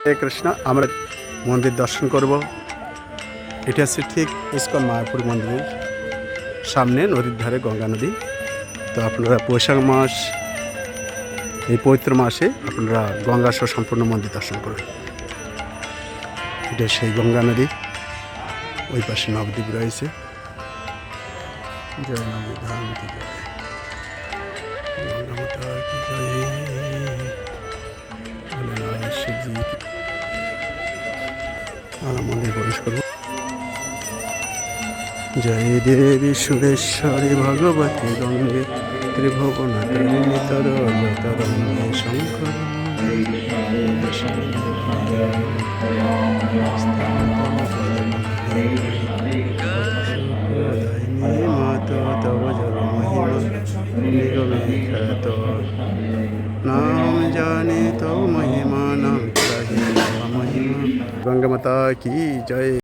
হরে কৃষ্ণ। আমরা মন্দির দর্শন করব। এটা হচ্ছে ঠিক ইস্কন মায়াপুর মন্দিরের সামনে, নদীর ধারে গঙ্গা নদী। তো আপনারা বৈশাখ মাস, এই পবিত্র মাসে আপনারা গঙ্গা সহ সম্পূর্ণ মন্দির দর্শন করবেন। এটা সেই গঙ্গা নদী, ওই পাশে নবদ্বীপ রয়েছে। জয় নবদ্বীপ ধাম কি জয়, গঙ্গা মাতা কি জয়, ভোলেনাথ শিবজি কি। আমরা মন্দির প্রবেশ করব। জয় দেবী সুরেশ্বরী ভগবতী গঙ্গে ত্রিভুবন তারিণী তরঙ্গে শঙ্কর তব জল মহিমা খ্যাত নাম জানে তো মহিমা নাম চাহি মহিমা। গঙ্গা মাতা কি জয়।